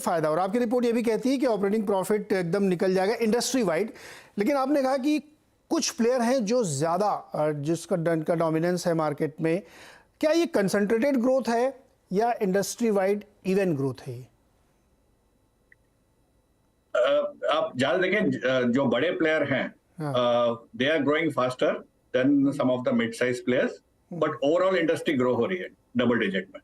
फायदा। और आपकी रिपोर्ट ये भी कहती है कि ऑपरेटिंग प्रॉफिट एकदम निकल जाएगा इंडस्ट्री वाइड। लेकिन आपने कहा कि कुछ प्लेयर हैं जो ज्यादा जिसका डोमिनेंस है मार्केट में। क्या ये कंसंट्रेटेड ग्रोथ है या इंडस्ट्री वाइड इवन ग्रोथ है? आप ज्यादा देखें, जो बड़े प्लेयर हैं they are growing faster than some of the mid size players, but overall industry grow हो रही है डबल डिजिट में।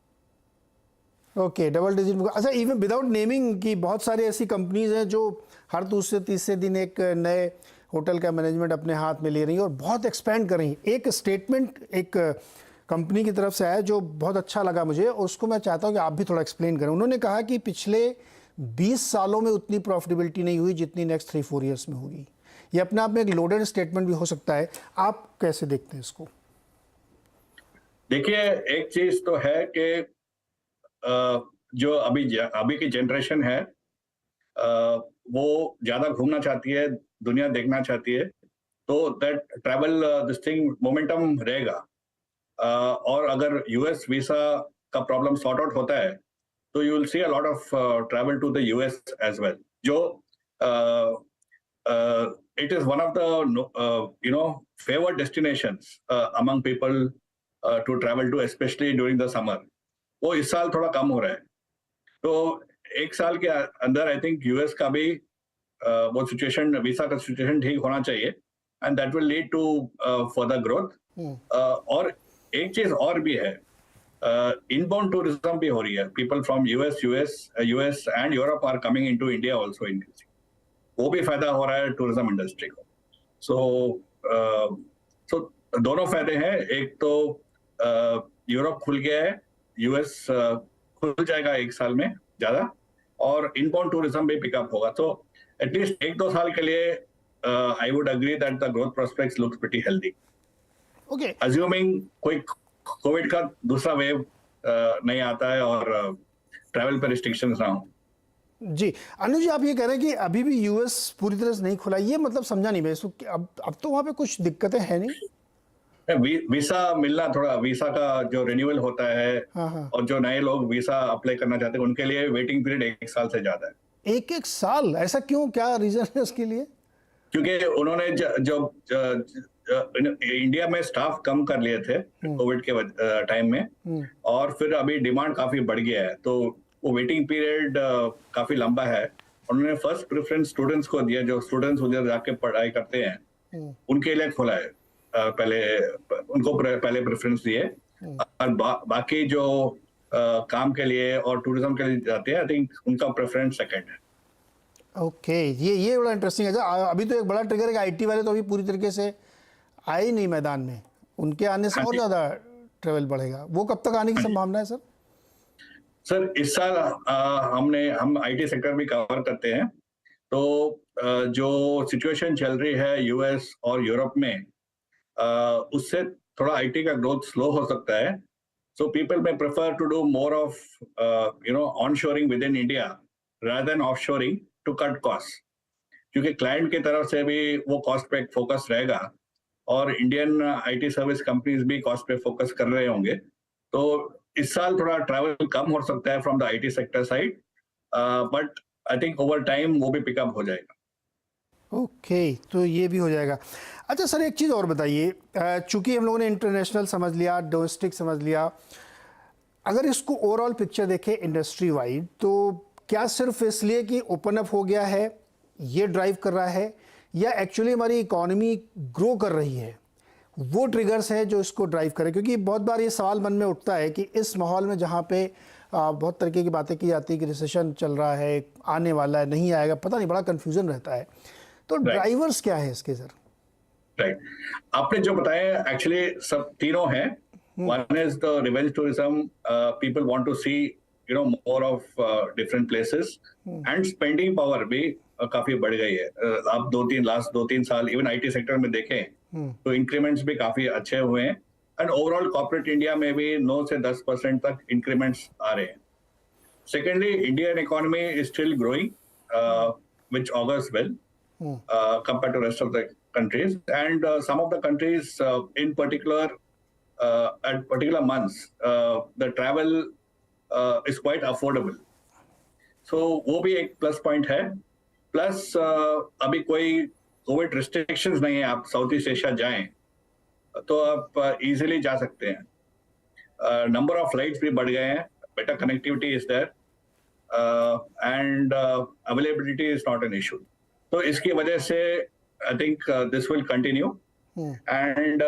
ओके, डबल डिजिट में। अच्छा, इवन विदाउट नेमिंग की बहुत सारी ऐसी कंपनीज हैं जो हर दूसरे तीसरे दिन एक नए होटल का मैनेजमेंट अपने हाथ में ले रही हैं और बहुत एक्सपेंड कर रही हैं। एक स्टेटमेंट एक कंपनी की तरफ से आया जो बहुत अच्छा लगा मुझे, और उसको मैं चाहता हूं कि आप भी थोड़ा एक्सप्लेन करें। उन्होंने कहा कि पिछले 20 सालों में उतनी प्रॉफिटेबिलिटी नहीं हुई जितनी नेक्स्ट 3-4 ईयर्स में होगी। ये अपने आप में एक लोडेड स्टेटमेंट भी हो सकता है। आप कैसे देखते हैं इसको? देखिए, एक चीज तो है कि जो अभी की जनरेशन है वो ज्यादा घूमना चाहती है, दुनिया देखना चाहती है, तो that travel this thing momentum रहेगा। और अगर यूएस वीसा का प्रॉब्लम सॉर्ट आउट होता है तो you will see a lot of travel to the US as well, जो it is one of the favored destinations among people to travel to, especially during the summer. वो इस साल थोड़ा कम हो रहा है, तो एक साल के अंदर आई थिंक यूएस का भी वो सिचुएशन, वीसा का सिचुएशन ठीक होना चाहिए, and that will lead to further growth. और एक चीज और भी है, इनबाउंड टूरिज्म भी हो रही है। People from US and Europe are coming into India also increasing, वो भी फायदा हो रहा है टूरिज्म इंडस्ट्री को। सो दोनों फायदे हैं। एक तो यूरोप खुल गया है, यूएस खुल जाएगा एक साल में ज्यादा, और इनबाउंड टूरिज्म भी पिकअप होगा। तो एटलीस्ट 1-2 साल के लिए I would agree that the growth prospects looks pretty healthy, okay, assuming कोई कोविड का दूसरा वेव नहीं आता है और ट्रैवल पर रिस्ट्रिक्शंस ना हो। जी। अनुज जी, आप ये कह रहे हैं कि अभी भी यूएस पूरी तरह से नहीं खुला, ये मतलब समझा नहीं मैं इसको। अब तो वहां पे कुछ दिक्कतें हैं नहीं? वीसा मिलना, थोड़ा वीसा का जो रिन्यूअल होता है, हाँ हाँ। और जो नए लोग वीसा अप्लाई करना चाहते हैं उनके लिए वेटिंग पीरियड 1 साल से ज्यादा है। 1 साल? ऐसा क्यों, क्या रीजन है उसके लिए? क्योंकि उन्होंने जो इंडिया में स्टाफ कम कर लिए थे कोविड के टाइम में, और फिर अभी डिमांड काफी बढ़ गया है, तो वो वेटिंग पीरियड काफी लंबा है। उन्होंने फर्स्ट प्रेफरेंस स्टूडेंट्स को दिया, जो स्टूडेंट्स उधर जाके पढ़ाई करते हैं उनके लिए खोला है। पहले उनको पहले प्रेफरेंस दिए, और बाकी जो काम के लिए और टूरिज्म के लिए जाते हैं, आई थिंक उनका प्रेफरेंस सेकंड है। ओके, ये बड़ा इंटरेस्टिंग है। अभी तो एक बड़ा ट्रिगर है कि आईटी वाले तो अभी पूरी तरीके से आए ही नहीं मैदान में, उनके आने से और ज्यादा ट्रेवल बढ़ेगा। वो कब तक आने की संभावना है सर? सर, इस साल हम आईटी सेक्टर भी कवर करते हैं, तो जो सिचुएशन चल रही है यूएस और यूरोप में, उससे थोड़ा आईटी का ग्रोथ स्लो हो सकता है। So people may prefer to do more of onshoring within India rather than offshoring to cut costs, क्योंकि क्लाइंट की तरफ से भी वो कॉस्ट पे फोकस रहेगा, और इंडियन आईटी सर्विस कंपनीज भी कॉस्ट पे फोकस कर रहे होंगे। तो इस साल थोड़ा ट्रैवल कम हो सकता है from the IT sector side, but I think over time वो भी पिकअप हो जाएगा। ओके, तो ये भी हो जाएगा। अच्छा सर, एक चीज़ और बताइए, चूंकि हम लोगों ने इंटरनेशनल समझ लिया, डोमेस्टिक समझ लिया, अगर इसको ओवरऑल पिक्चर देखें इंडस्ट्री वाइड, तो क्या सिर्फ इसलिए कि ओपन अप हो गया है ये ड्राइव कर रहा है, या एक्चुअली हमारी इकोनॉमी ग्रो कर रही है वो ट्रिगर्स है जो इसको ड्राइव करे? क्योंकि बहुत बार ये सवाल मन में उठता है कि इस माहौल में जहाँ पे बहुत तरीके की बातें की जाती है कि रिसेशन चल रहा है, आने वाला है, नहीं आएगा, पता नहीं, बड़ा कन्फ्यूजन रहता है। तो ड्राइवर्स क्या है इसके सर? राइट, आपने जो बताया एक्चुअली सब तीनों हैं। One is the revenge tourism, people want to see more of different places, and spending power भी काफी बढ़ गई है। आप लास्ट 2-3 साल इवन आईटी सेक्टर में देखें तो इंक्रीमेंट्स भी काफी अच्छे हुए हैं, एंड ओवरऑल कॉर्पोरेट इंडिया में भी 9 से 10% तक इंक्रीमेंट्स आ रहे हैं। Secondly, Indian economy is still growing, which augurs well compared to rest of the countries, and some of the countries in particular at particular months the travel is quite affordable. सो वो भी एक plus point है। Plus अभी कोई Covid restrictions नहीं है, आप south east Asia जाएं तो आप इजीली जा सकते हैं। नंबर ऑफ फ्लाइट्स भी बढ़ गए हैं, better connectivity is there and availability is not an issue. तो इसकी वजह से I think this will continue and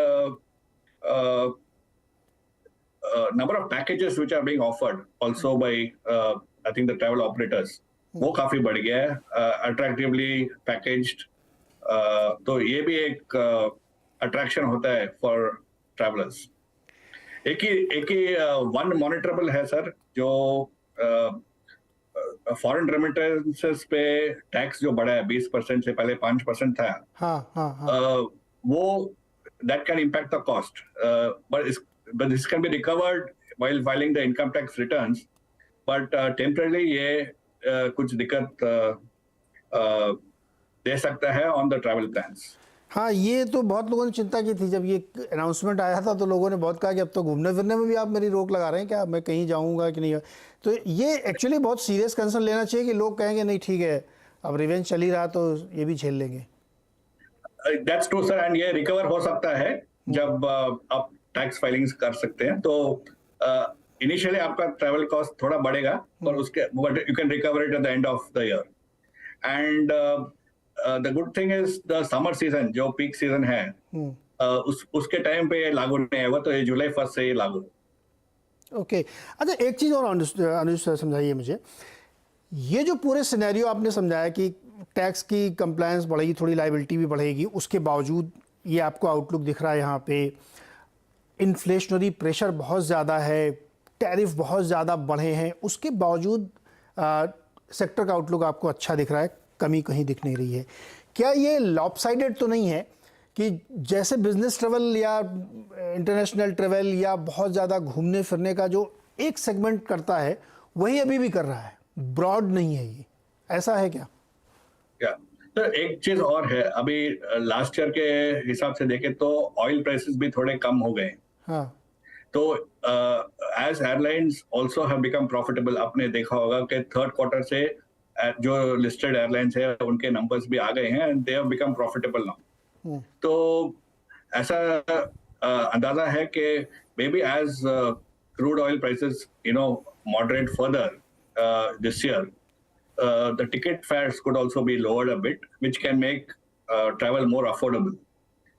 number of packages which are being offered also by I think the travel operators वो काफी बढ़ गया है, attractively packaged। तो ये भी एक अट्रैक्शन होता है फॉर ट्रैवलर्स। एक ही वन मॉनिटरेबल है सर, जो फॉरेन रेमिटेंसेस पे टैक्स जो बढ़ा है 20% से पहले 5% था। वो that can impact the cost, but this can be recovered while filing the income tax returns, but temporarily ये कुछ दिक्कत दे सकता है on the travel plans। हाँ, ये तो बहुत लोगों ने चिंता की थी जब ये अनाउंसमेंट आया था, तो लोगों ने बहुत कहा कि अब तो घूमने फिरने में भी आप मेरी रोक लगा रहे हैं क्या, मैं कहीं जाऊंगा कि नहीं। तो ये एक्चुअली बहुत सीरियस कंसर्न लेना चाहिए कि लोग कहेंगे नहीं ठीक है अब रिवेंज चल ही रहा तो ये भी झेल लेंगे। दैट्स ट्रू सर, एंड ये रिकवर हो सकता है जब आप टैक्स फाइलिंग्स कर सकते हैं। तो इनिशियली आपका ट्रैवल कॉस्ट थोड़ा बढ़ेगा, पर उसके you can recover it at the end of the year. And the good thing is the summer season जो पीक सीजन है, उसके टाइम पे लागू नहीं होगा, तो ये जुलाई 1 से ही लागू। ओके अच्छा, एक चीज़ और अनुज सर समझाइए मुझे, ये जो पूरे सिनेरियो आपने समझाया कि टैक्स की कंप्लायंस बढ़ेगी, थोड़ी लाइबिलिटी भी बढ़ेगी, उसके बावजूद ये आपको आउटलुक दिख रहा है यहाँ पे इन्फ्लेशनरी प्रेशर बहुत ज़्यादा है, टैरिफ बहुत ज़्यादा बढ़े हैं, उसके बावजूद सेक्टर का आउटलुक आपको अच्छा दिख रहा है, कमी कहीं दिख नहीं रही है। क्या ये लॉपसाइडेड तो नहीं है कि जैसे बिजनेस ट्रैवल या इंटरनेशनल ट्रैवल या बहुत ज़्यादा घूमने फिरने का जो एक सेगमेंट करता है वही अभी भी कर रहा है, ब्रॉड नहीं है ये, ऐसा है क्या? तो एक चीज और है, अभी लास्ट ईयर के हिसाब से देखें तो ऑयल प्राइसेस भी थोड़े कम हो गए। हाँ, तो as airlines also have become profitable. आपने देखा होगा कि थर्ड क्वार्टर से जो लिस्टेड एयरलाइंस है उनके नंबर्स भी आ गए हैं and they have become profitable now. तो ऐसा अंदाजा है कि maybe as crude oil prices moderate further this year, the ticket fares could also be lowered a bit, which can make travel more affordable।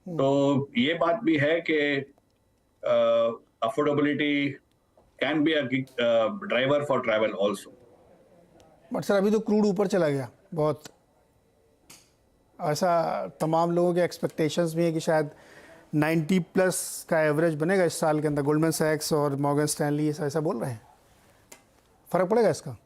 तो ये बात भी है कि affordability can be a driver for travel also। But sir अभी तो crude ऊपर चला गया बहुत, ऐसा तमाम लोगों के एक्सपेक्टेशंस भी है कि शायद 90+ का एवरेज बनेगा इस साल के अंदर। गोल्डमैन सैक्स और मॉर्गन स्टैनली ऐसा बोल रहे हैं, फ़र्क पड़ेगा इसका?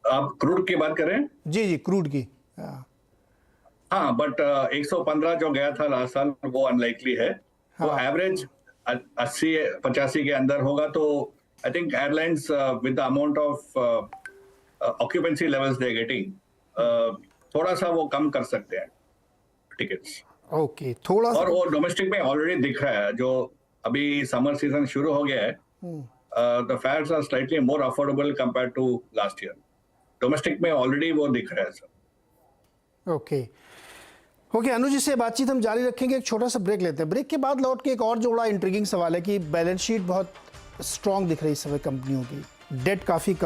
आप क्रूड की बात कर रहे हैं? जी क्रूड की। हाँ, बट 115 जो गया था लास्ट साल वो अनलाइकली है। तो एवरेज 80-85 के अंदर होगा। तो I think airlines with the amount of occupancy levels they getting, थोड़ा सा वो कम कर सकते हैं टिकट्स। ओके, थोड़ा और वो डोमेस्टिक में ऑलरेडी दिख रहा है, जो अभी समर सीजन शुरू हो गया है, the fares are slightly more affordable compare to last year. Domestic में ऑलरेडी वो दिख रहा है सर। ओके अनुज जी से बातचीत हम जारी रखेंगे, एक छोटा सा ब्रेक लेते हैं। ब्रेक के बाद लौट के एक और जो बड़ा इंट्रिगिंग सवाल है कि बैलेंस शीट बहुत स्ट्रांग दिख रही है इस समय कंपनियों की, डेट काफ़ी कम